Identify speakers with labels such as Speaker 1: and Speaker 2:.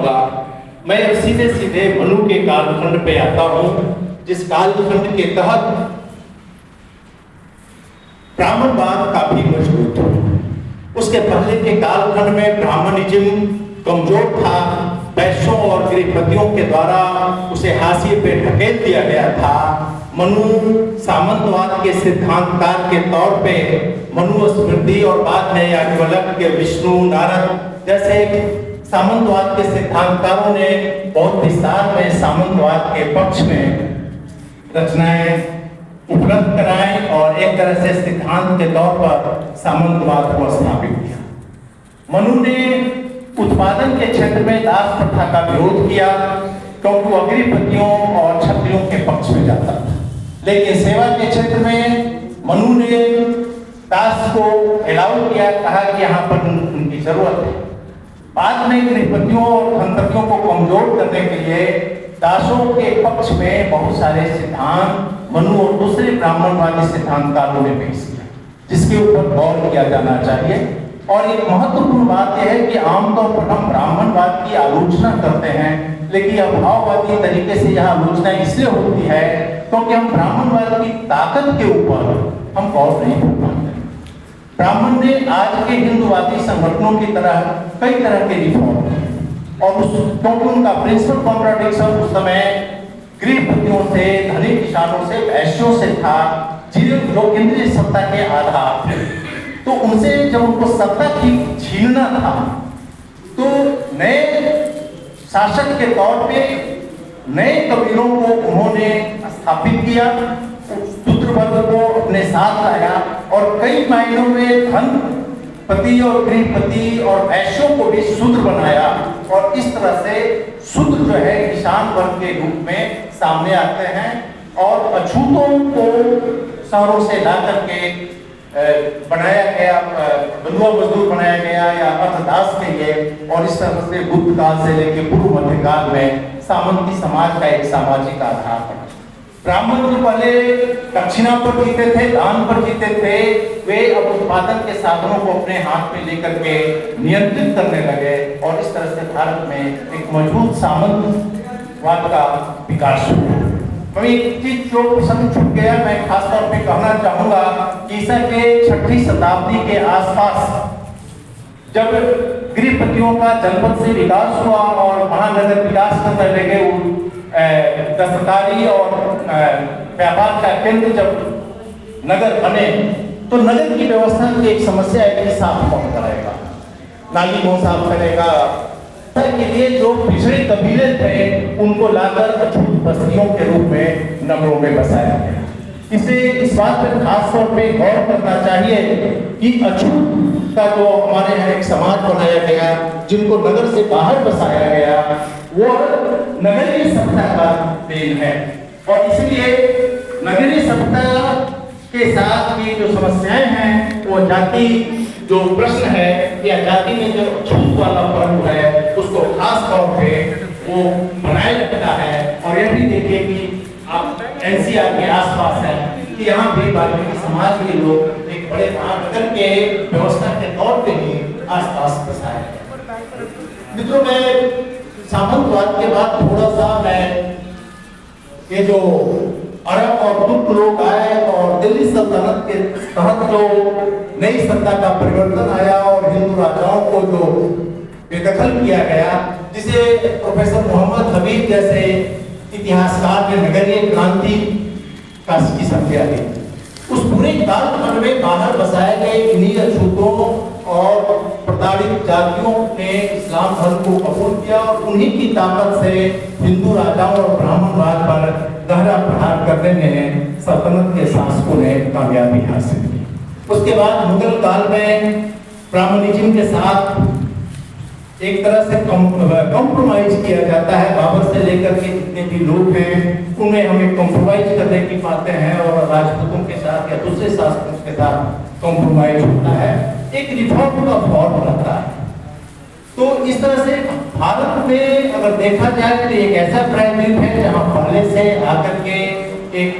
Speaker 1: चाहूंगा। मैं अब सीधे सीधे मनु के कालखंड पे आता हूँ, जिस कालखंड के तहत ब्राह्मणवाद काफी मजबूत हो। उसके पहले के कालखंड में ब्राह्मणिज्म कमजोर था। वैश्यों और गृहपतियों के द्वारा उसे हाशिए पे ढकेल दिया गया था। मनु सामंतवाद के सिद्धांतकार के तौर पे मनुस्मृति और बाद में याज्ञवल्क्य, विष्णु, नारद जैसे सामंतवाद के सिद्धांतकारों ने बहुत विस्तार में सामंतवाद के पक्ष में रचनाएं उपलब्ध कराएं और एक तरह से सिद्धांत के तौर पर सामंतवाद को स्थापित किया। मनु ने उत्पादन के क्षेत्र में दास प्रथा का विरोध किया, क्योंकि वो गृहपतियों और क्षत्रियों के पक्ष में जाता था। लेकिन सेवा के क्षेत्र में मनु ने दास को अलाउ किया, कहा कि यहाँ पर उनकी जरूरत है। बाद में गृहपतियों और धनपतियों को कमजोर करने के लिए दासों के पक्ष में बहुत सारे सिद्धांत मनु और दूसरे ब्राह्मणवादी सिद्धांतकारों ने पेश किया, जिसके ऊपर गौर किया जाना चाहिए। और एक महत्वपूर्ण बात यह है कि आमतौर पर हम ब्राह्मणवाद की आलोचना करते हैं, लेकिन अभाववादी तरीके से यह आलोचना इसलिए होती है क्योंकि हम ब्राह्मणवाद की ताकत के ऊपर हम गौर नहीं कर पाते। ब्राह्मण ने आज के हिंदुवादी संगठनों की तरह कई तरह के रिफॉर्म किए, और क्योंकि उनका प्रिंसिपल कॉन्ट्राडिक्शन उस समय गृहपतियों से, धनिक किसानों से, वैश्यों से था, जिन्हें लोग केंद्रीय सत्ता के आधार थे। तो उनसे जब उनको सत्ता छीनना था, तो नए शासक के तौर पे नए कबीलों को उन्होंने स्थापित किया, शूद्र वर्ग को अपने साथ लाया और कई मायनों में धनपति और गृहपति और वैश्यों को भी शूद्र बनाया। और इस तरह से शूद्र जो है किसान वर्ग के रूप में सामने आते हैं और अछूतों को शहरों से ला करके बनाया गया, बंधुआ मजदूर बनाया गया या अर्थदास के लिए। और इस तरह से गुप्त काल से लेकर पूर्व मध्यकाल में सामंती समाज का एक सामाजिक आधार बना। ब्राह्मण जो पहले दक्षिणा पर जीते थे, दान पर जीते थे, वे अब उत्पादन के साधनों को अपने हाथ में लेकर के नियंत्रित करने लगे और इस तरह से भारत में एक मजबूत सामंतवाद का विकास हुआ। एक चीज जो प्रसंग छूट गया, मैं खास तौर पे कहना चाहूंगा कि ईसा के 6वीं शताब्दी के आसपास जब गृहपतियों का जनपद से विकास हुआ और महानगर विकास करने लगे, दस्तकारी और व्यापार का केंद्र जब नगर बने, तो नगर की व्यवस्था की एक समस्या है कि साफ कौन करेगा, नाली कौन साफ करेगा। के लिए जो पिछड़े कबीले थे उनको लाकर अछूत बस्तियों के रूप में नगरों में बसाया गया। इसे इस बात पर खास तौर पे गौर करना चाहिए कि अछूत का जो हमारे यहाँ एक समाज बनाया गया, जिनको नगर से बाहर बसाया गया, वो नगरीय सत्ता का देन है। और इसलिए नगरीय सत्ता के साथ की जो समस्याएं हैं, वो जाति जो प्रश्न है या जाति में जो छूत वाला पर्व है, उसको खास तौर पे वो बनाए रखता है। और यह भी देखिए कि आप एनसीआर के आसपास है कि यहाँ भी वाल्मीकि समाज के लोग एक बड़े महानगर के व्यवस्था के तौर पे ही आसपास बसाए। मित्रों, मैं सामंतवाद के बाद थोड़ा सा मैं ये जो अरब और तुर्क लोग आए और दिल्ली सल्तनत के तहत जो नई सत्ता का परिवर्तन आया और हिंदू राजाओं को जो बेदखल किया गया, जिसे प्रोफेसर मोहम्मद हबीब जैसे इतिहासकार ने नगरीय क्रांति का की संज्ञा दी। उस पूरे कालखंड में बाहर बसाए गए इन्हीं अछूतों और प्रताड़ित जातियों ने इस्लाम धर्म को कबूल किया और उन्हीं की ताकत से हिंदू राजाओं और ब्राह्मणवाद पर गहरा प्रहार करने में सल्तनत के शासकों ने कामयाबी हासिल की। उसके बाद मुगल काल में ब्राह्मणिज्म के साथ एक तरह से कॉम्प्रोमाइज किया जाता है। बाबर से लेकर के जितने भी लोग हैं उनमें हमें कॉम्प्रोमाइज करने की पाते हैं और राजपूतों के साथ या दूसरे शासकों के साथ कॉम्प्रोमाइज होता है, एक रिफॉर्म का फॉर्म रहता है। तो इस तरह से भारत में अगर देखा जाए तो एक ऐसा प्राइमरी है जहाँ पहले से आकर के एक